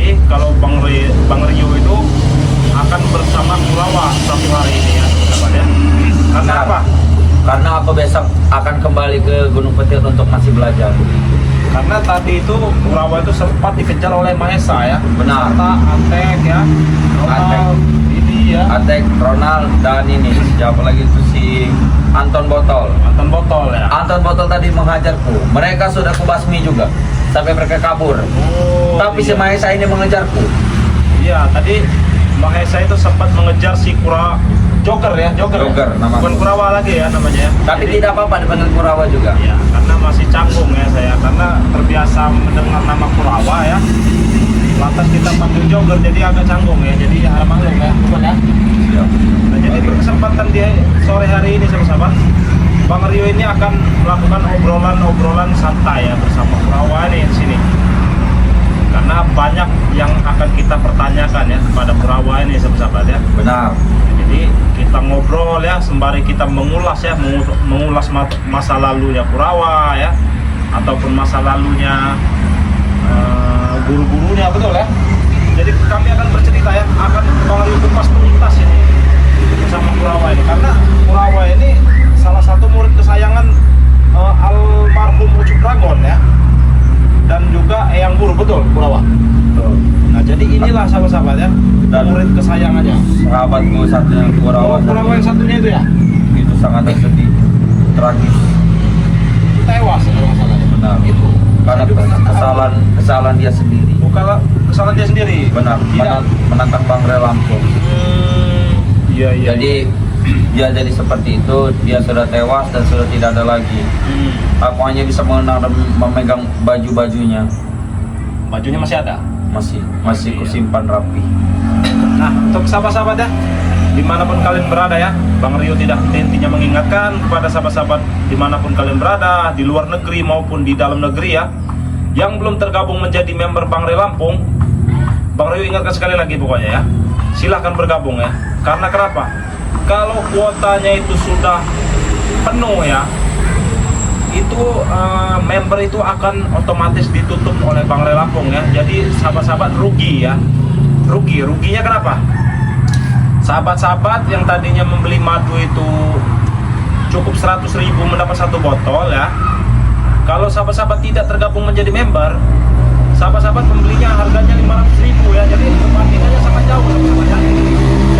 Jadi kalau Bang Rio itu akan bersama Kurawa satu hari ini ya, sahabat ya. Karena Benar. apa? Karena aku besok akan kembali ke Gunung Petir untuk masih belajar. Karena tadi itu Kurawa itu sempat dikejar oleh Mahesa ya. Benar. Serta Atek ya, Ronald, ini ya, Atek, Ronald, dan ini siapa lagi itu si Anton Botol. Anton Botol ya. Anton Botol tadi menghajarku. Mereka sudah kubasmi juga sampai mereka kabur. Oh, Tapi si iya. Mahesa ini mengejarku. Iya, tadi Mahesa itu sempat mengejar si Joker ya, Joker, nama bukan aku. Kurawa lagi ya namanya ya. Tapi Jadi, tidak apa-apa dipanggil Kurawa juga. ya, karena masih canggung ya saya, karena terbiasa mendengar nama Kurawa ya. Lantas kita panggil Joker jadi agak canggung ya, jadi harap maklum ya, bukan ya. Siap. Nah, jadi berkesempatan di sore hari ini sahabat-sahabat, Bang Rio ini akan melakukan obrolan santai ya bersama Kurawa ini di sini. Karena banyak yang akan kita pertanyakan ya kepada Kurawa ini sahabat-sahabat ya. Benar. Jadi kita ngobrol ya sembari kita mengulas ya, mengulas masa lalunya Kurawa ya, ataupun masa lalunya guru-gurunya, betul ya. Jadi kami akan bercerita ya, akan Bang Rio kupas tuntas ini bersama Kurawa ini, karena Kurawa ini salah satu murid kesayangan almarhum Ucup Dragon ya, dan juga Eyang Guru, betul Kurawa. Betul. Nah jadi inilah sahabat-sahabat ya, Dan murid kesayangannya. Sahabatku satunya Kurawa. Kurawa yang satunya itu ya, Itu sangat sedih, tragis. tewas ya kalau nggak salah ya. Benar. Itu Karena Saya juga kesalahan dia sendiri. bukan kesalahan dia sendiri. Benar. Tidak. Menantang Bang Ray Lampung. Iya iya. Jadi dia jadi seperti itu, dia sudah tewas dan sudah tidak ada lagi. Aku hanya bisa mengenang dan memegang baju-bajunya. Bajunya masih ada. Masih kusimpan rapi. Nah, untuk sahabat-sahabat ya, dimanapun kalian berada ya, Bang Rio tidak intinya mengingatkan kepada sahabat-sahabat dimanapun kalian berada, di luar negeri maupun di dalam negeri ya, yang belum tergabung menjadi member Bang Ray Lampung, Bang Rio ingatkan sekali lagi pokoknya ya, silahkan bergabung ya. Karena kenapa? Kalau kuotanya itu sudah penuh ya, itu member itu akan otomatis ditutup oleh Bang Ray Lampung ya. Jadi sahabat-sahabat rugi ya. Ruginya kenapa? Sahabat-sahabat yang tadinya membeli madu itu cukup 100.000 mendapat satu botol ya. Kalau sahabat-sahabat tidak tergabung menjadi member, sahabat-sahabat membelinya harganya 500.000 ya. Jadi perbandingannya sangat jauh sahabat-sahabat ya.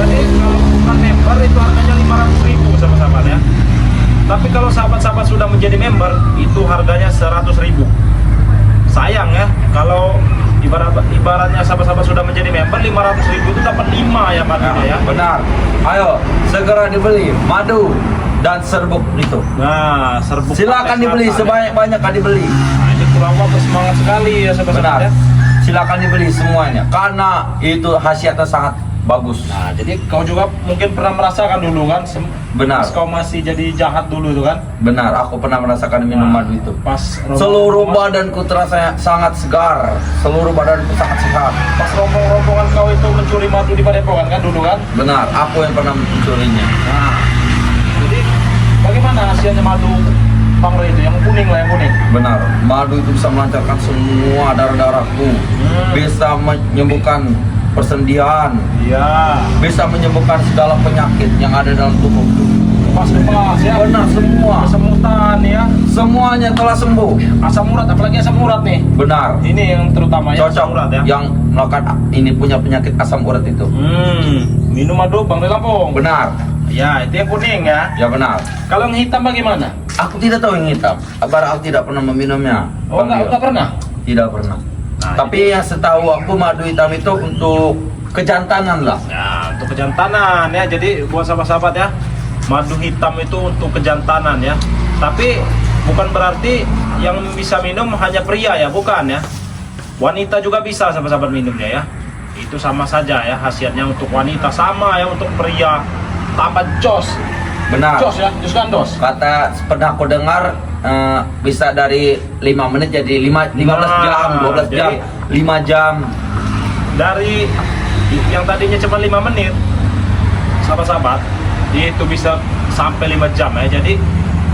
Jadi kalau bukan member itu harganya 500.000 sahabat-sahabat ya. Tapi kalau sahabat-sahabat sudah menjadi member, itu harganya 100.000. Sayang ya, kalau ibaratnya sahabat-sahabat sudah menjadi member, 500.000 itu dapat 5 ya madunya ya. Benar. Ayo segera dibeli madu dan serbuk itu. Nah, serbuk Silakan pakai dibeli selatan, ya. sebanyak-banyak dibeli. Nah, ini Kurawa bersemangat sekali ya sahabat-sahabat Benar. ya. Silakan dibeli semuanya karena itu khasiatnya sangat bagus. Nah, jadi kau juga mungkin pernah merasakan dulu kan, Benar. pas kau masih jadi jahat dulu itu kan. Benar, aku pernah merasakan minum Nah, madu itu. Pas Seluruh badanku terasa sangat segar. Seluruh badanku sangat sehat. pas rombongan kau itu mencuri madu di Padepokan kan dulu kan. Benar, aku yang pernah mencurinya. Nah, jadi bagaimana hasilnya madu Bang Ray itu yang kuning lah, yang kuning. Benar, madu itu bisa melancarkan semua darah-darahku. Bisa menyembuhkan persendian. Iya. Bisa menyembuhkan segala penyakit yang ada dalam tubuhku. Pas kepala ya. Benar, semua. Kesemutan ya. Semuanya telah sembuh. Asam urat, apalagi asam urat nih. Benar. Ini yang terutama ya, Cocok asam urat ya. yang melakukan ini punya penyakit asam urat itu. Minum madu Bang Ray Lampung. Benar. Ya, itu yang kuning ya. Ya benar. Kalau yang hitam bagaimana? Aku tidak tahu yang hitam. Kabar aku tidak pernah meminumnya. Oh, Bang Rio. enggak pernah. Tidak pernah. Nah, Tapi yang setahu aku madu hitam itu untuk kejantanan lah. Nah, untuk kejantanan ya. Jadi buat sahabat-sahabat ya, madu hitam itu untuk kejantanan ya. Tapi bukan berarti yang bisa minum hanya pria ya, bukan ya. Wanita juga bisa sahabat-sahabat minumnya ya. Itu sama saja ya, khasiatnya untuk wanita sama ya, untuk pria tambah jos. Benar. Jos ya, jos kan dos. Kata pernah aku dengar bisa dari 5 menit jadi 15 jam, 12 jam, jadi 5 jam. dari yang tadinya cuma 5 menit sahabat-sahabat itu bisa sampai 5 jam ya. Jadi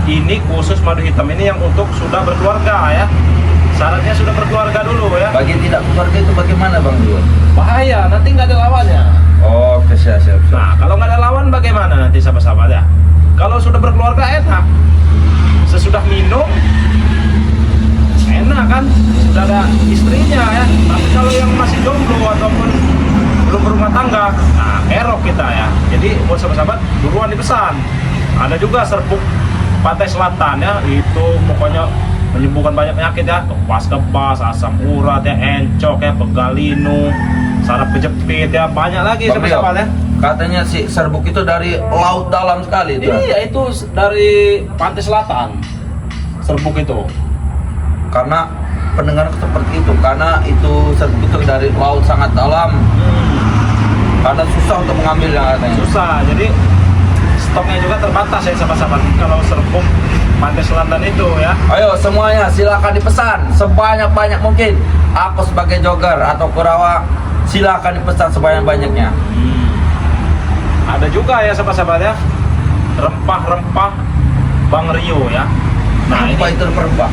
ini khusus madu hitam ini yang untuk sudah berkeluarga ya. Syaratnya sudah berkeluarga dulu ya. Bagi yang tidak keluarga itu bagaimana Bang Rio? Bahaya, nanti nggak ada lawannya. Oh, oke, siap. Nah, kalau nggak ada lawan bagaimana nanti sahabat-sahabat ya? Kalau sudah berkeluarga enak. Sesudah minum enak kan? Sudah ada istrinya ya. Tapi kalau yang masih jomblo ataupun belum berumah tangga, nah erok kita ya. Jadi buat sahabat-sahabat buruan dipesan. Ada juga serbuk pantai selatan ya, itu pokoknya menyembuhkan banyak penyakit ya, kepas, asam urat ya, encok ya, pegalinu, saraf kejepit ya, banyak lagi Bang Rio, sahabat ya. katanya si serbuk itu dari laut dalam sekali itu. Iya, itu dari pantai selatan. Serbuk itu. Karena pendengar seperti itu, karena itu serbuk itu dari laut sangat dalam. Karena susah untuk mengambilnya katanya. Susah, jadi stoknya juga terbatas ya sahabat-sahabat. Kalau serbuk pantai selatan itu ya. Ayo semuanya silakan dipesan sebanyak-banyak mungkin. Aku sebagai jogger atau kurawa silakan dipesan sebanyak-banyaknya. Ada juga ya sahabat-sahabat ya, rempah-rempah Bang Rio ya. Nah, Apa itu rempah?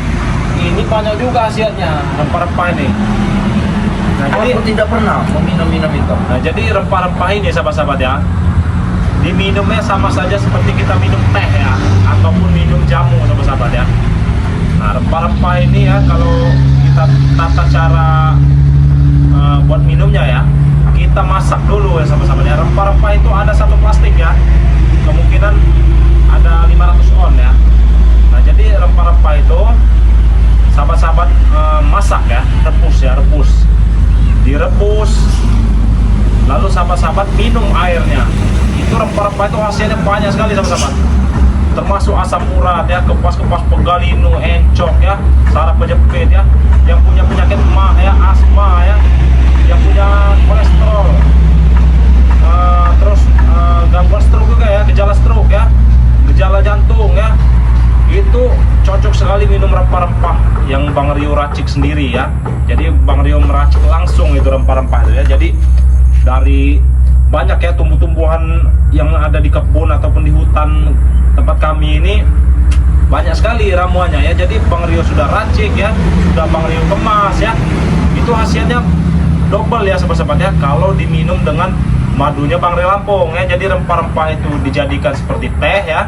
ini banyak juga khasiatnya rempah-rempah ini. Nah, Aku tidak pernah meminum itu. Nah, jadi rempah-rempah ini sahabat-sahabat ya, diminumnya sama saja seperti kita minum teh ya, ataupun minum jamu sahabat-sahabat ya. Nah, rempah-rempah ini ya, kalau kita tata cara buat minumnya ya, kita masak dulu ya sahabat-sahabat ya. Rempah-rempah itu ada satu plastik ya, kemungkinan ada 500 on ya. Nah, jadi rempah-rempah itu sahabat-sahabat masak ya, rebus, direbus, lalu sahabat-sahabat minum airnya. Itu rempah-rempah itu hasilnya banyak sekali sahabat-sahabat, termasuk asam urat ya, kepas pegalinu, encok ya, saraf kejepit ya, yang punya penyakit mah ya, asma ya, yang punya kolesterol, terus gangguan stroke juga ya, gejala stroke ya, gejala jantung ya, itu cocok sekali minum rempah-rempah yang Bang Rio racik sendiri ya. Jadi Bang Rio meracik langsung itu rempah-rempah itu ya. Jadi dari banyak ya tumbuh-tumbuhan yang ada di kebun ataupun di hutan tempat kami ini, banyak sekali ramuannya ya. Jadi Bang Rio sudah racik ya, sudah Bang Rio kemas ya. Itu hasilnya double ya sahabat-sahabat ya, kalau diminum dengan madunya Bang Rio Lampung ya. Jadi rempah-rempah itu dijadikan seperti teh ya.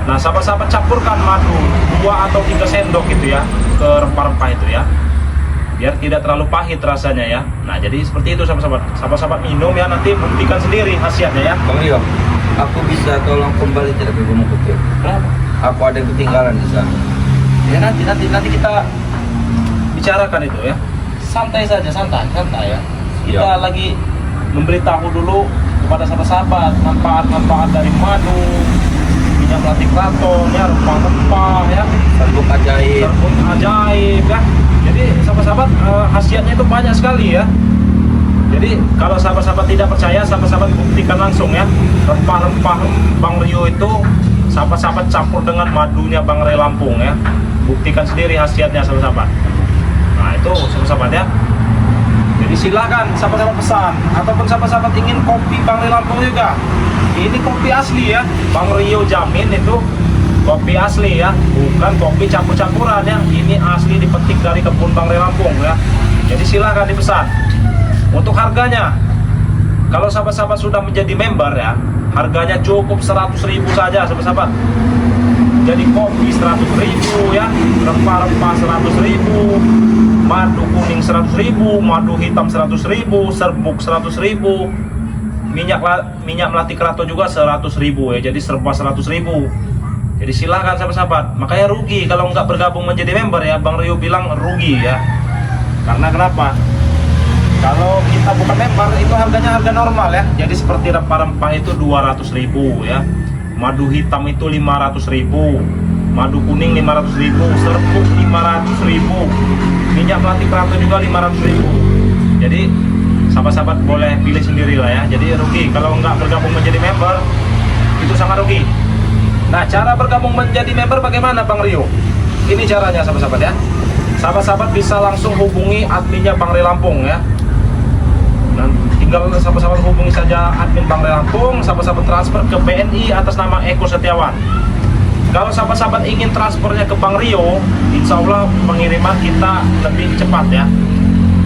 Nah, sahabat-sahabat campurkan madu 2 atau 3 sendok gitu ya ke rempah-rempah itu ya, biar tidak terlalu pahit rasanya ya. Nah, jadi seperti itu sahabat-sahabat. Sahabat-sahabat minum ya, nanti buktikan sendiri khasiatnya ya. Bang Rio, aku bisa tolong kembali tidak ke Gunung Putih? Kenapa? Aku ada yang ketinggalan di sana. Ya nanti kita bicarakan itu ya. Santai saja, santai ya. Kita lagi memberitahu dulu kepada sahabat-sahabat manfaat-manfaat dari madu, minyak melati kraton ya, rempah-rempah ya, Serbuk ajaib. serbuk ajaib ya. Jadi sahabat-sahabat khasiatnya itu banyak sekali ya. Jadi kalau sahabat-sahabat tidak percaya, sahabat-sahabat buktikan langsung ya. Rempah-rempah Bang Rio itu sahabat-sahabat campur dengan madunya Bang Rio Lampung ya. Buktikan sendiri khasiatnya sahabat-sahabat. Nah, itu sahabat-sahabat ya. Jadi silakan sahabat-sahabat pesan, ataupun sahabat-sahabat ingin kopi Bang Rio Lampung juga. Ini kopi asli ya, Bang Rio jamin itu kopi asli ya, bukan kopi campur-campuran ya. Ini asli dipetik dari kebun Bang Rio Lampung ya. Jadi silakan dipesan. Untuk harganya, kalau sahabat-sahabat sudah menjadi member ya, harganya cukup 100.000 saja sahabat-sahabat. Jadi kopi 100.000 ya, rempah-rempah 100.000, madu kuning 100.000, madu hitam 100.000, serbuk 100.000, minyak melati kraton juga 100.000 ya. Jadi serba 100.000. Jadi silakan sahabat-sahabat. Makanya rugi kalau nggak bergabung menjadi member ya. Bang Rio bilang rugi ya. Karena kenapa? Kalau kita bukan member itu harganya harga normal ya. Jadi seperti rempah-rempah itu 200.000 ya. Madu hitam itu 500.000, madu kuning 500.000, serbuk 500.000, minyak melati kraton juga 500.000. Jadi sahabat-sahabat boleh pilih sendiri lah ya. Jadi rugi kalau nggak bergabung menjadi member, itu sangat rugi. Nah, cara bergabung menjadi member bagaimana Bang Rio? Ini caranya sahabat-sahabat ya. Sahabat-sahabat bisa langsung hubungi adminnya Bang Rio Lampung ya. Nah, tinggal sahabat-sahabat hubungi saja admin Bang Rio Lampung, sahabat-sahabat transfer ke BNI atas nama Eko Setiawan. Kalau sahabat-sahabat ingin transfernya ke Bang Rio, insya Allah pengiriman kita lebih cepat ya.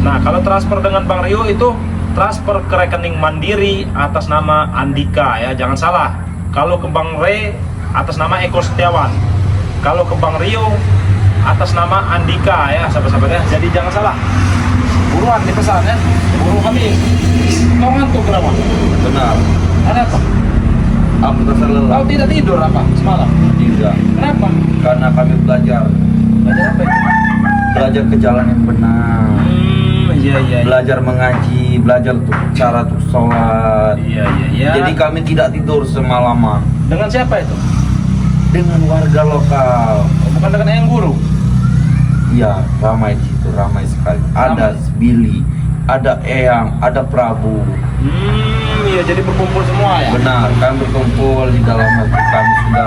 Nah, kalau transfer dengan Bang Rio itu transfer ke rekening Mandiri atas nama Andika ya, jangan salah. Kalau ke Bang Re atas nama Eko Setiawan. Kalau ke Bang Rio atas nama Andika ya, sahabat-sahabat ya. Jadi jangan salah. Buruan dipesan ya, buru habis. Kau ngantuk kenapa? Benar. Ada apa? Aku terasa lelah. Kau tidak tidur apa semalam? Tidak. Kenapa? Karena kami belajar. Belajar apa itu? Belajar ke jalan yang benar. Iya. Belajar mengaji, belajar untuk cara untuk sholat. Iya. Jadi kami tidak tidur semalaman. Dengan siapa itu? Dengan warga lokal. Bukan dengan yang guru. Iya, ramai di situ, ramai sekali. Ada Ramai. Billy, ada Eyang, ada Prabu. Iya, jadi berkumpul semua ya. Benar, kami berkumpul di dalam masjid. Kami sudah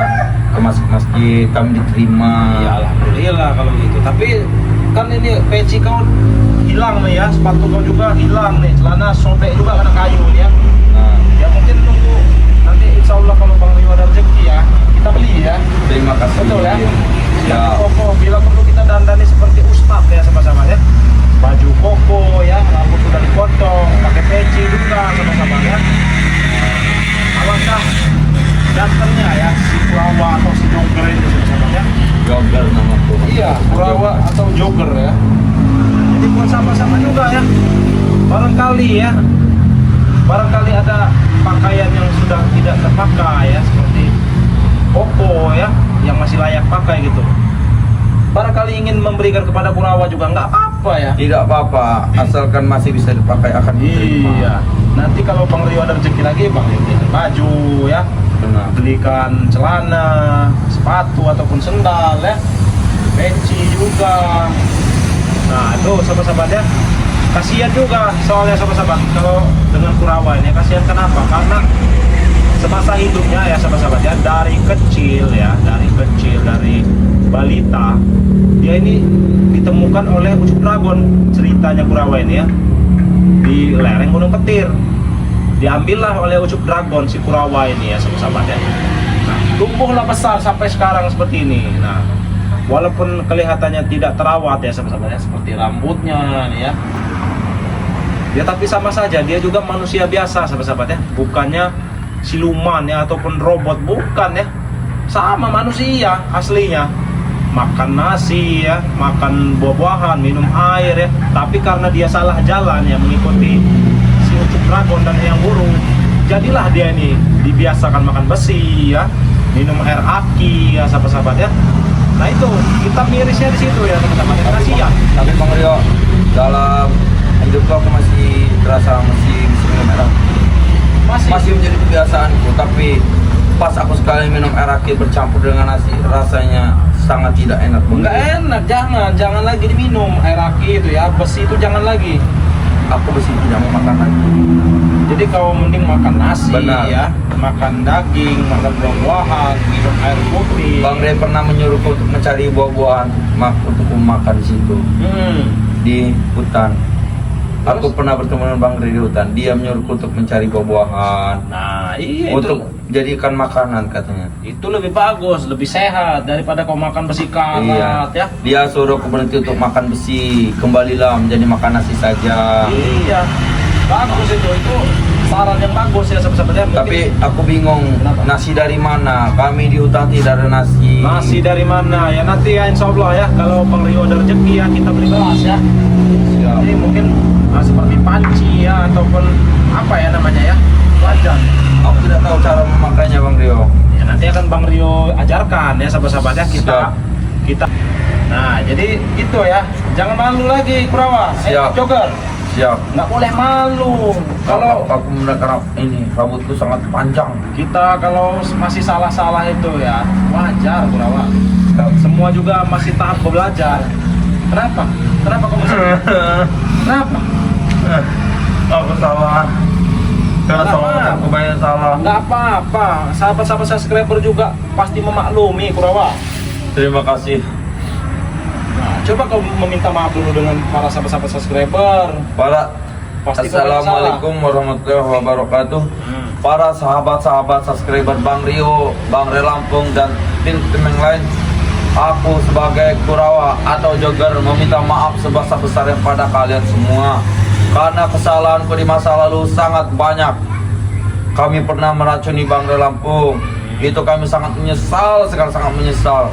ke masjid, kami diterima. Ya alhamdulillah kalau gitu. Tapi kan ini peci kau hilang nih ya, sepatu kau juga hilang nih, celana sobek juga karena kayu nih ya. Nah, Ya mungkin tunggu nanti insya Allah kalau Bang Rio ada rezeki ya, kita beli ya. terima kasih. Betul ya. Ya. Koko bila perlu kita dandani seperti ustadz ya sama-sama ya. Baju koko ya, rambut sudah dipotong, pakai peci juga sama-sama ya. Alangkah gantengnya ya si Kurawa atau si Jogger ini sama-sama ya. Jogger nama tuh. Iya, Kurawa atau Jogger ya. Jadi buat sama-sama juga ya. Barangkali ada pakaian yang sudah tidak terpakai ya, seperti koko ya, yang masih layak pakai gitu. Barangkali ingin memberikan kepada Kurawa juga nggak apa-apa ya. Tidak apa-apa, asalkan masih bisa dipakai akan diterima. Iya. Nanti kalau Bang Rio ada rezeki lagi, Bang Rio belikan baju ya, Benar. belikan celana, sepatu ataupun sendal ya, peci juga. Nah itu sahabat-sahabat ya, kasihan juga soalnya sahabat-sahabat kalau dengan Kurawa ini, kasihan kenapa? Karena semasa hidupnya ya sahabat-sahabat ya, dari kecil dari balita dia ini ditemukan oleh Ucup Dragon, ceritanya Kurawa ini ya, di lereng Gunung Petir. Diambillah oleh Ucup Dragon si Kurawa ini ya sahabat-sahabat ya. Nah, tumbuhlah besar sampai sekarang seperti ini. Nah, walaupun kelihatannya tidak terawat ya sahabat-sahabat ya, seperti rambutnya nih ya. Ya tapi sama saja dia juga manusia biasa sahabat-sahabat ya, bukannya siluman ya ataupun robot, bukan ya. Sama manusia aslinya. Makan nasi ya, makan buah-buahan, minum air ya. Tapi karena dia salah jalan ya, mengikuti si Ucup Dragon dan yang burung, jadilah dia ini dibiasakan makan besi ya, minum air aki ya sahabat-sahabat ya. Nah itu kita mirisnya di situ ya teman-teman. Kasihan. Tapi Bang Rio, dalam hidupku aku masih terasa masih bisa minum air aki. Masih menjadi kebiasaanku, tapi pas aku sekali minum air aki bercampur dengan nasi, rasanya sangat tidak enak. Enggak enak, jangan lagi diminum air aki itu ya, besi itu jangan lagi. Aku besi tidak mau makan lagi. Jadi kau mending makan nasi. Benar. Ya, makan daging, makan buah-buahan, minum air putih. Bang Ray pernah menyuruhku untuk mencari buah-buahan untuk makan di situ di hutan. Aku Terus? pernah bertemu dengan Bang Ray di hutan. Dia menyuruhku untuk mencari buah-buahan Nah, iya untuk itu. jadikan makanan katanya. Itu lebih bagus, lebih sehat daripada kau makan besi karat ya. Dia suruh aku berhenti untuk makan besi, kembalilah menjadi makan nasi saja. Iya. Bagus itu saran yang bagus ya sahabat-sahabat ya. Mungkin Tapi aku bingung, Kenapa? nasi dari mana? Kami di hutan tidak ada nasi. nasi dari mana ya, nanti ya insya Allah ya, kalau Bang Rio ada rezeki ya kita beli beras ya. Siap. Jadi mungkin seperti panci ya ataupun apa ya namanya ya, wajan. Aku tidak tahu cara memakainya Bang Rio. Ya nanti akan Bang Rio ajarkan ya sahabat-sahabat ya, kita. Nah jadi gitu ya, jangan malu lagi Kurawa. Siap. Jogger, Siap. nggak boleh malu. Kalau aku mendengar ini rambutku sangat panjang. kita kalau masih salah-salah itu ya wajar Kurawa. Semua juga masih tahap belajar. Kenapa? Kenapa kamu salah? Kenapa? Aku salah. Karena Kenapa? salah aku banyak salah. Nggak apa-apa. Sahabat-sahabat subscriber juga pasti memaklumi Kurawa. Terima kasih. Nah, coba kau meminta maaf dulu dengan para sahabat-sahabat subscriber. Pasti kau banyak salah. Assalamualaikum warahmatullahi wabarakatuh. Para sahabat-sahabat subscriber Bang Rio, Bang Re Lampung dan tim-tim yang lain, aku sebagai Kurawa atau jogger meminta maaf sebesar-besarnya pada kalian semua karena kesalahanku di masa lalu sangat banyak. Kami pernah meracuni Bang Re Lampung. Itu kami sangat menyesal, sekarang sangat menyesal.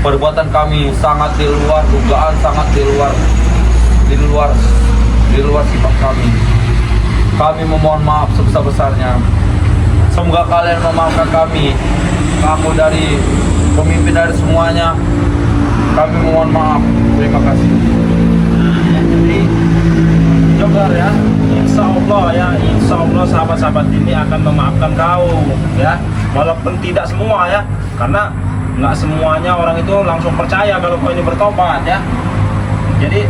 Perbuatan kami sangat di luar dugaan, sangat di luar sifat kami. Kami memohon maaf sebesar-besarnya. Semoga kalian memaafkan kami. Aku dari pemimpin dari semuanya, kami mohon maaf. Terima kasih. Jadi jogger ya, insya Allah sahabat-sahabat ini akan memaafkan kau ya, walaupun tidak semua ya, karena nggak semuanya orang itu langsung percaya kalau kau ini bertobat ya. Jadi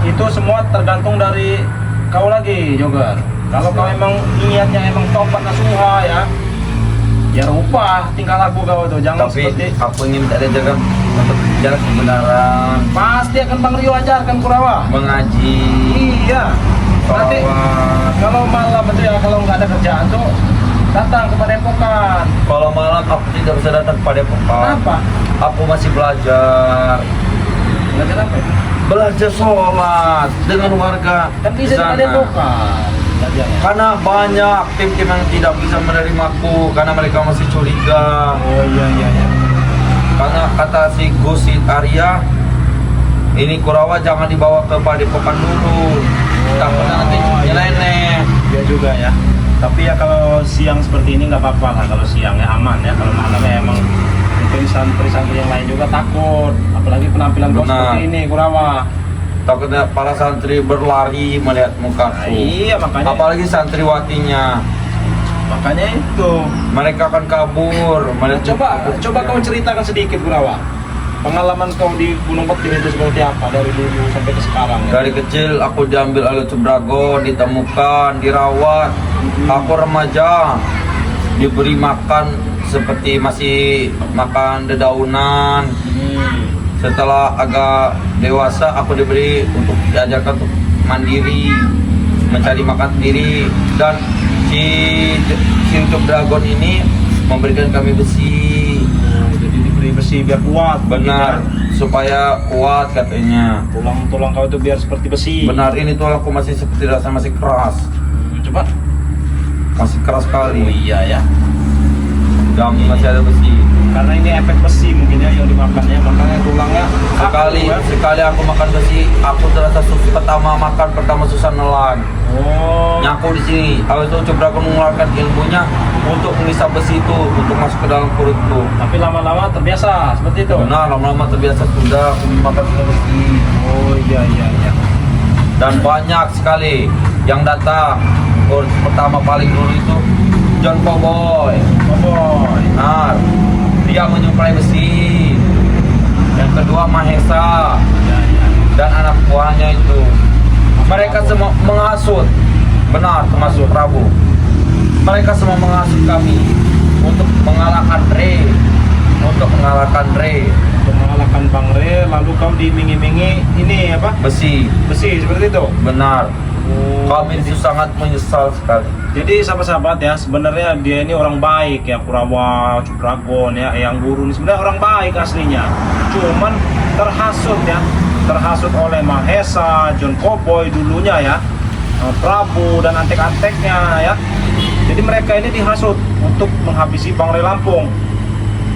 itu semua tergantung dari kau lagi jogger. Kalau kau emang niatnya emang tobat nasuha ya rubah tingkah laku kau itu, jangan Tapi seperti aku ingin minta diajarkan untuk jalan kebenaran, pasti akan Bang Rio ajarkan Kurawa mengaji, iya. Nanti sholawat. kalau malam itu ya, kalau nggak ada kerjaan tuh datang ke Padepokan. Kalau malam aku tidak bisa datang kepada Padepokan. Kenapa? Aku masih belajar. Belajar apa? Belajar sholat dengan warga Kan bisa di sana. Padepokan belajarnya. Karena banyak tim-tim yang tidak bisa menerimaku karena mereka masih curiga. Oh iya. Karena kata si Gusit Arya, ini Kurawa jangan dibawa ke Padepokan dulu. Takutnya nanti nyeleneh. Iya juga ya. Tapi ya kalau siang seperti ini nggak apa-apa lah, kalau siang ya aman ya. Kalau malam ya emang mungkin santri-santri yang lain juga takut. Apalagi penampilan kau Benar. seperti ini Kurawa. Takutnya para santri berlari melihat Nah, mukaku. iya makanya. Apalagi santriwatinya, Makanya itu. mereka akan kabur. Nah, coba kau ceritakan sedikit Kurawa. Pengalaman kau di Gunung Petir itu seperti apa dari dulu sampai ke sekarang ya? Dari kecil aku diambil oleh Dragon, ditemukan, dirawat. Aku remaja, diberi makan seperti masih makan dedaunan. Setelah agak dewasa, aku diberi untuk diajarkan untuk mandiri, mencari makan sendiri. Dan si Dragon ini memberikan kami besi. Jadi diberi besi biar kuat. Benar, supaya kuat katanya. Tulang-tulang kau itu biar seperti besi. Benar, ini tulangku masih seperti rasa masih keras. Coba. Masih keras Oh sekali. iya ya. Dan masih ada besi. Karena ini efek besi mungkin ya yang dimakannya, makanya tulangnya Sekali aku makan besi, aku terasa pertama susah nelan. Oh. Nyaku di sini. Habis itu coba aku mengeluarkan ilmunya untuk mengisap besi itu untuk masuk ke dalam perutku. Tapi lama-lama terbiasa seperti itu. Benar, lama-lama terbiasa sudah aku makan besi. Oh iya. Dan banyak sekali yang datang. Pertama paling dulu itu John Cowboy. Boy. Benar, dia menyuplai besi. Yang kedua Mahesa Ya. dan anak buahnya itu. Mereka semua menghasut. Benar, termasuk Prabu. Mereka semua menghasut kami untuk mengalahkan Re. Untuk mengalahkan Bang Re, lalu kau diiming-imingi ini apa? besi. Besi seperti itu. Benar. Oh, Kami itu sangat menyesal sekali. Jadi sahabat-sahabat ya, sebenarnya dia ini orang baik ya, Kurawa, Dragon ya, yang guru ini sebenarnya orang baik aslinya. Cuman terhasut oleh Mahesa, John Cowboy dulunya ya, Prabu dan antek-anteknya ya. Jadi mereka ini dihasut untuk menghabisi Bang Re Lampung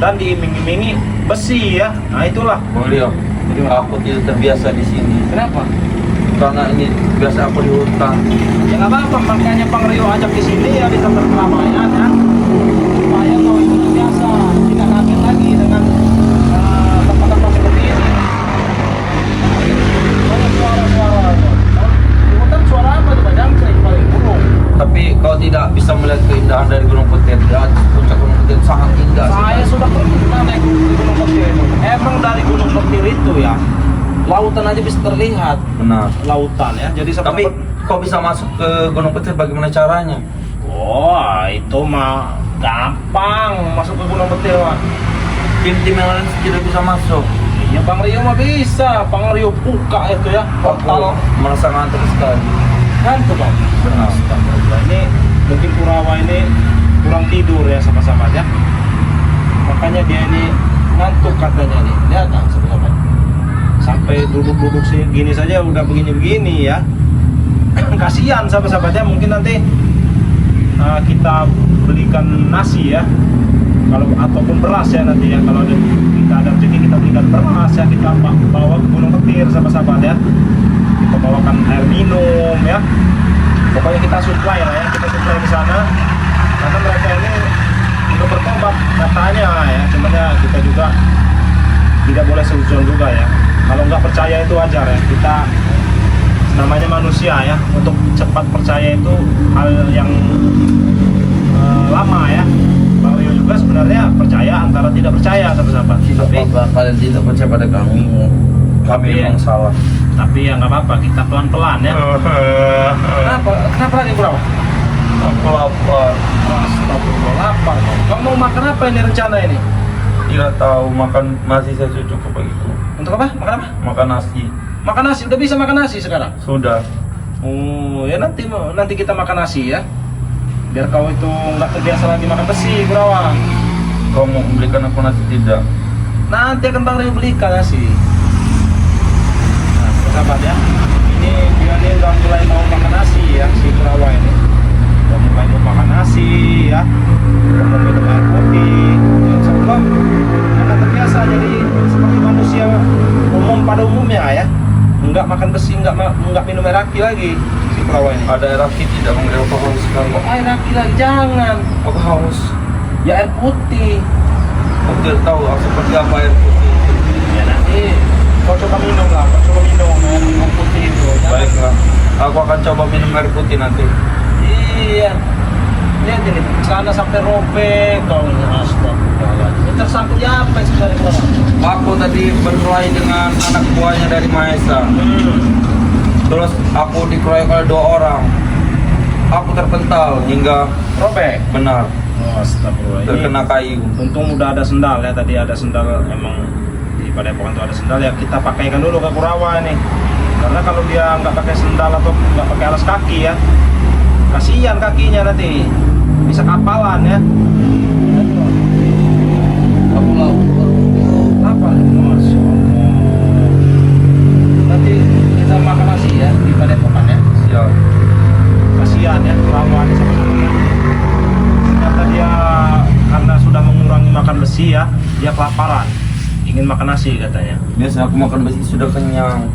dan diiming-imingi besi ya. Nah itulah. Beliau, aku tidak terbiasa di sini Kenapa? karena ini biasa aku di hutan. Ya nggak apa-apa, makanya Bang Rio ajak di sini ya di tempat keramaian ya, supaya kau itu terbiasa, tidak kaget lagi dengan tempat-tempat seperti ini. Banyak suara-suara. Di hutan suara apa tuh? Jangkrik paling burung. Tapi kau tidak bisa melihat keindahan dari Gunung Petir. Dan puncak Gunung Petir sangat indah. Saya sudah pernah naik di Gunung Petir itu. Emang dari Gunung Petir itu ya, lautan aja bisa terlihat. Benar. Lautan ya. Jadi Tapi kau bisa masuk ke Gunung Petir, bagaimana caranya? wah itu mah gampang masuk ke Gunung Petir Wak. Tim-tim yang lain tidak bisa masuk. Ya Bang Rio mah bisa, Bang Rio buka itu ya Aku portal. merasa ngantuk sekali. Ngantuk Bang. Benar. Astagfirullah. Ini mungkin Kurawa ini kurang tidur ya sama-sama ya. Makanya dia ini ngantuk katanya nih. Lihat kan sama-sama. Sampai duduk-duduk gini saja udah begini-begini ya. Kasihan sahabat-sahabatnya, mungkin nanti kita belikan nasi ya, kalau ataupun beras ya nanti ya, kalau kita ada rezeki kita belikan beras ya, kita bawa ke Gunung Petir sahabat-sahabat ya, kita bawakan air minum ya, pokoknya kita supply lah ya, kita supply di sana karena mereka ini udah bertobat katanya ya, cuman ya kita juga tidak boleh seuzon juga ya, kalau nggak percaya itu wajar ya, kita namanya manusia ya, untuk cepat percaya itu hal yang lama ya. Bang Rio juga sebenarnya percaya antara tidak percaya sahabat-sahabat. Tidak apa-apa kalian tidak percaya pada kami. Kami Tapi memang salah. Tapi ya nggak apa-apa, kita pelan-pelan ya. Kenapa lagi bro? Aku lapar. Astagfirullah, lapar. Kamu mau makan apa ini rencana ini? Tidak tahu, makan nasi saya sudah cukup begitu. Untuk apa? Makan apa? Makan nasi. Makan nasi, udah bisa makan nasi sekarang? Sudah. Oh ya nanti kita makan nasi ya. Biar kau itu nggak terbiasa lagi makan besi, Kurawa. Kau mau membelikan aku nasi tidak? Nanti akan Bang Rio belikan nasi. Nah, sahabat ya. Ini dia ini udah mulai mau makan nasi ya, si Kurawa ini. Udah mulai mau makan nasi ya. Udah mau minum air putih. Insya Allah karena terbiasa jadi seperti manusia umum pada umumnya ya. Enggak makan besi, enggak minum air aki lagi si Kurawa ini. Ada air aki tidak memberi aku haus sekali. Kok air aki lagi? Jangan. Aku haus. Ya air putih. Aku tidak tahu seperti apa air putih itu. Ya nanti kau coba minum lah, kau coba minum air putih itu. Jangan- Baiklah. Aku akan coba minum air putih nanti. Iya. Lihat ini, celana sampai robek kau ini. Astagfirullahaladzim. Ini tersangkut ya apa sebenarnya Kurawa? Aku tadi berkelahi dengan anak buahnya dari Mahesa. Terus aku dikeroyok oleh 2 orang. Aku terpental hingga Robek. benar Astagfirullah. terkena kayu. Untung udah ada sendal ya, tadi ada sendal emang di Padepokan tuh ada sendal ya, kita pakaikan dulu ke Kurawa nih. Karena kalau dia nggak pakai sendal atau nggak pakai alas kaki ya, kasihan kakinya nanti bisa kapalan ya. Aku Apa? Masya Allah. Nanti kita makan nasi ya di Padepokan ya. siap. Kasihan ya Kurawa ini sama-sama. Ternyata dia karena sudah mengurangi makan besi ya, dia kelaparan, ingin makan nasi katanya. Biasa aku makan besi sudah kenyang.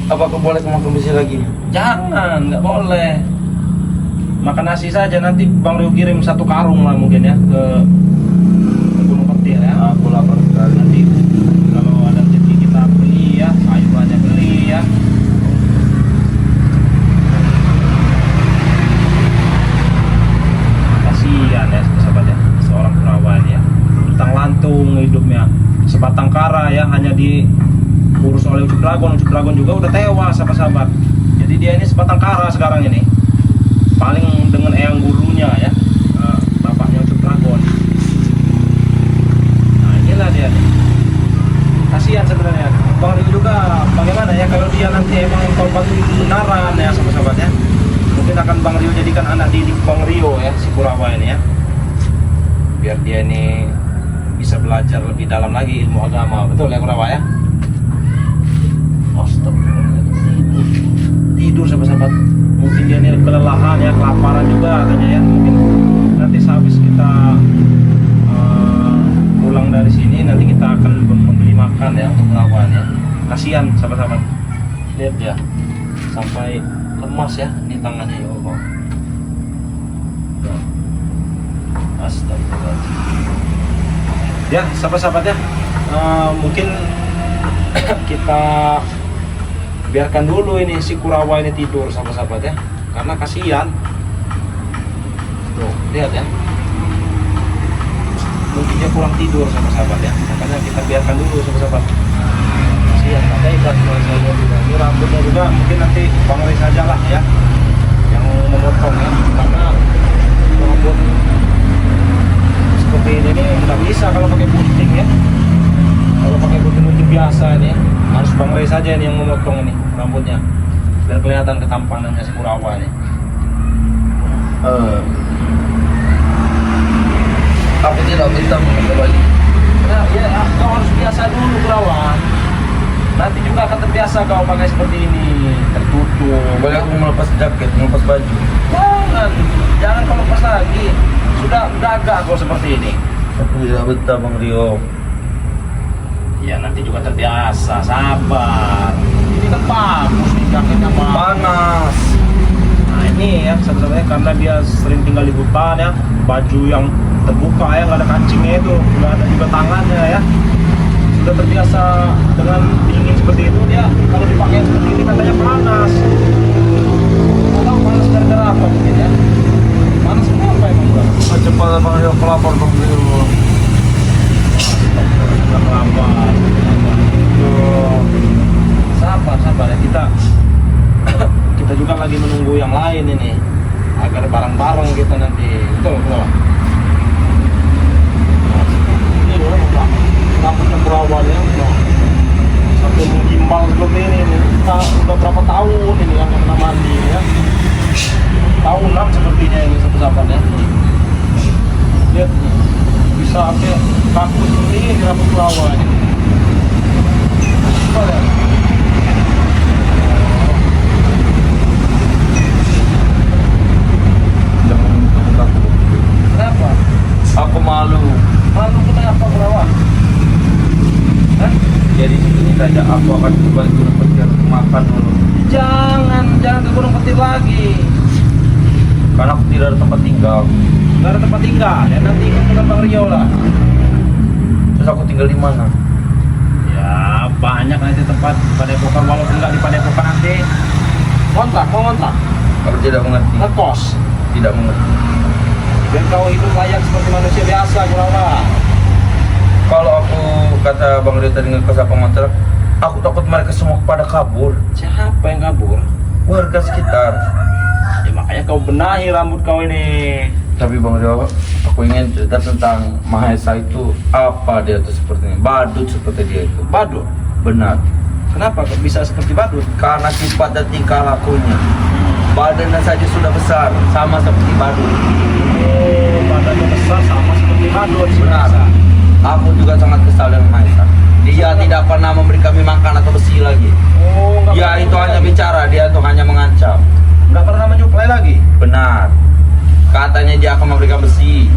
Apa aku boleh makan besi lagi? Jangan, nggak boleh. Makan nasi saja, nanti Bang Rio kirim 1 karung lah mungkin ya ke Gunung Petir ya. Aku lapar sekali. Nanti kalau ada rezeki kita beli ya, sayurannya beli ya. Kasihan ya sahabat ya, seorang Kurawa ini ya, luntang lantung hidupnya, sebatang kara ya, hanya diurus oleh Ucup Dragon. Ucup Dragon juga udah tewas sahabat-sahabat. Jadi dia ini sebatang kara sekarang ini, paling dengan eyang gulunya ya, bapaknya Ucup Dragon. Nah inilah dia nih, kasihan sebenarnya. Bang Rio juga bagaimana ya kalau dia nanti emang tobat benaran ya sahabat-sahabat ya, mungkin akan Bang Rio jadikan anak didik Bang Rio ya, si Kurawa ini ya, biar dia ini bisa belajar lebih dalam lagi ilmu agama. Betul ya Kurawa ya? Astagfirullah, tidur sahabat-sahabat. Mungkin dia ini kelelahan ya, kelaparan juga katanya ya. Mungkin nanti sehabis kita pulang dari sini, nanti kita akan membeli makan ya untuk Kurawa ya. Kasihan sahabat-sahabat, lihat ya, sampai lemas ya di tangannya ya Allah. Astagfirullahaladzim. Ya sahabat-sahabat ya, mungkin kita biarkan dulu ini si Kurawa ini tidur sahabat-sahabat ya, karena kasihan. Tuh lihat ya, mungkin dia kurang tidur sahabat-sahabat ya, makanya kita biarkan dulu sahabat-sahabat. Kasihan, makanya ikat juga. Ini rambutnya juga mungkin nanti Bang Rio saja lah ya yang memotong ya, karena rambut seperti ini nih nggak bisa kalau pakai gunting ya. Kalau pakai gunting biasa ini harus Bang Rio saja ini yang memotong ini rambutnya, biar kelihatan ketampanannya si Kurawa nih. Aku tidak bisa mengetahui. Nah, ya kau harus biasa dulu Kurawa. Nanti juga akan terbiasa kau pakai seperti ini, tertutup. Boleh aku melepas jaket, melepas baju? Jangan kau lepas lagi. Sudah agak kau seperti ini. Aku tidak betah Bang Rio. Ya nanti juga terbiasa, sabar. Ini kan bagus nih jaketnya Bang. Panas. Nah ini ya satu-satunya karena dia sering tinggal di hutan ya, baju yang terbuka ya, nggak ada kancingnya itu, nggak ada juga tangannya ya. Sudah terbiasa dengan dingin seperti itu, dia kalau dipakai seperti ini katanya panas. Tahu panas gara-gara apa mungkin ya? Panas kenapa emang Bang? Cepat Bang Rio, pelapor Bang Rio. Lapar. Sabar ya kita juga lagi menunggu yang lain ini agar bareng-bareng kita nanti. Betul. Ini udah dapatnya perawannya sampai menggimbal seperti ini. Kita udah berapa tahun ini yang kena mandi ya. Tahunan sepertinya ini sahabat ya. Lihat nih, bisa sampai kaku seperti ini rambut perawan. Coba lihat. Kenapa? Aku malu. Malu kenapa Kurawa? Hah? Jadi ini saja aku akan coba Gunung Petir makan dulu. Jangan ke Gunung Petir lagi. Karena aku tidak ada tempat tinggal. Gak ada tempat tinggal ya, nanti ikut ke Bang Rio lah. Terus aku tinggal di mana? Ya banyak nanti tempat di Padepokan, walaupun nggak di Padepokan nanti. Mau ngontrak? Aku tidak mengerti. Ngekos. Tidak mengerti. Biar kau hidup layak seperti manusia biasa Kurawa. Kalau aku kata Bang Rio tadi ngekos apa ngontrak, aku takut mereka semua pada kabur. Siapa yang kabur? Warga sekitar. Ya makanya kau benahi rambut kau ini. Tapi Bang Rio, aku ingin cerita tentang Mahesa itu. Apa dia itu sepertinya? Badut seperti dia itu. Badut? Benar. Kenapa kok bisa seperti badut? Karena sifat dan tingkah lakunya. Badannya saja sudah besar, sama seperti badut. Oh, badannya besar sama seperti badut. Benar. Aku juga sangat kesal dengan Mahesa. Dia tidak pernah memberi kami makan atau besi lagi. Oh, Dia itu hanya bicara, dia itu hanya mengancam. nggak pernah menyuplai lagi. Benar. Katanya dia akan memberikan besi,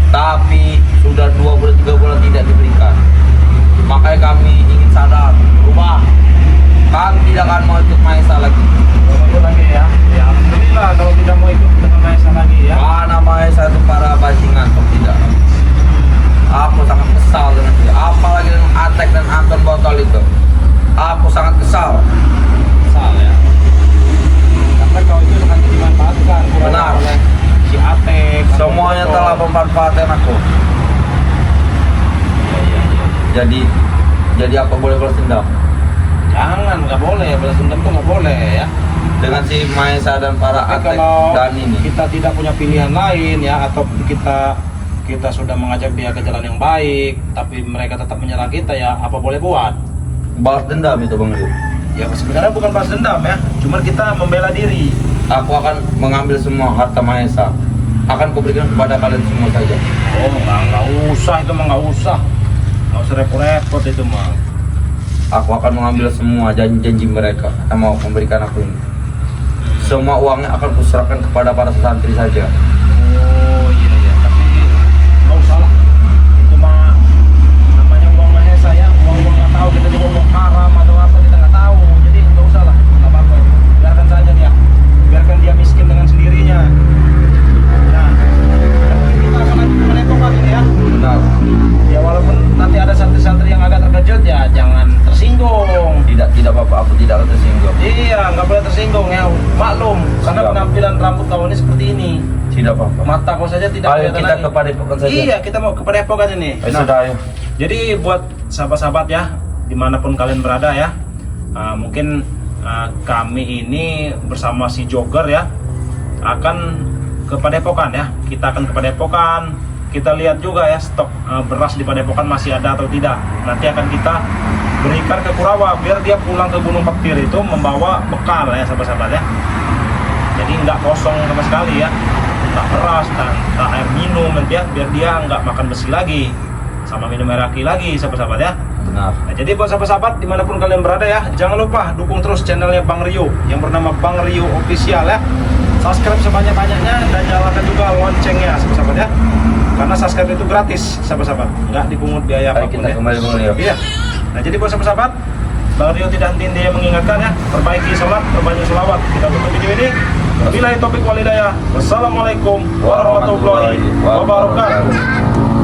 tapi sudah 2 bulan 3 bulan tidak diberikan. Makanya kami ingin sadar, berubah. Kami tidak akan mau ikut Mahesa lagi. Ikut lagi ya. Ya alhamdulillah kalau tidak mau ikut dengan Mahesa lagi ya. Karena Mahesa itu para bajingan atau tidak. Aku sangat kesal dengan dia. Apalagi dengan Atek dan Anton botol itu. Aku sangat kesal. Kesal ya. Karena kau itu hanya dimanfaatkan. Benar. Oleh si Atek. Semuanya telah memanfaatkan aku. Iya. Jadi apa boleh balas dendam? Jangan, nggak boleh. Balas dendam tuh nggak boleh ya. Dengan si Mahesa dan para Tapi Atek kalau dan ini. kita tidak punya pilihan lain ya, atau kita sudah mengajak dia ke jalan yang baik, tapi mereka tetap menyerang kita ya, apa boleh buat? Balas dendam itu Bang Rio. Ya sebenarnya bukan balas dendam ya, cuman kita membela diri. Aku akan mengambil semua harta Mahesa. Akan kuberikan kepada kalian semua saja. Oh nggak usah itu mah nggak usah repot-repot itu mah. Aku akan mengambil semua janji-janji mereka yang mau memberikan aku ini. Semua uangnya akan kuserahkan kepada para santri saja. Oh iya, tapi nggak usah lah. Itu mah namanya uang Mahesa ya, uang nggak tahu, kita juga uang haram atau apa kita nggak tahu. Jadi nggak usah lah, nggak apa-apa. Biarkan saja dia, biarkan dia miskin dengan sendirinya. Nah, kita akan lanjut ke Padepokan ini ya. Benar. Ya walaupun nanti ada santri-santri yang agak terkejut ya, jangan tersinggung. Tidak apa-apa, aku tidak akan tersinggung. Iya, nggak boleh tersinggung ya, maklum. Karena Siap. penampilan rambut kau ini seperti ini. Tidak apa-apa. Mata kau saja tidak Ayo kelihatan kita lagi. ke Padepokan saja. Iya, kita mau ke Padepokan ini. Ayo sudah ayo. Jadi buat sahabat-sahabat ya, dimanapun kalian berada ya, mungkin kami ini bersama si Jogger ya akan ke Padepokan ya. Kita akan ke Padepokan. Kita lihat juga ya stok beras di Padepokan masih ada atau tidak. Nanti akan kita berikan ke Kurawa biar dia pulang ke Gunung Paktir itu membawa bekal ya sahabat-sahabat ya. Jadi nggak kosong sama sekali ya, tak beras dan tak air minum nanti ya, biar dia nggak makan besi lagi sama minum air aki lagi sahabat-sahabat ya. Benar. Nah, jadi buat sahabat-sahabat dimanapun kalian berada ya, jangan lupa dukung terus channelnya Bang Rio yang bernama Bang Rio Official ya. Subscribe sebanyak-banyaknya dan nyalakan juga loncengnya sahabat-sahabat ya. Karena subscribe itu gratis sahabat-sahabat, nggak dipungut biaya Baik, apapun kita ya. kembali Bang Rio. Iya. Nah jadi buat sahabat-sahabat, Bang Rio tidak henti-henti mengingatkan ya, perbaiki sholat, perbanyak sholawat. Kita tutup video ini. Wabillahi taufiq wal hidayah. Wassalamualaikum warahmatullahi wabarakatuh.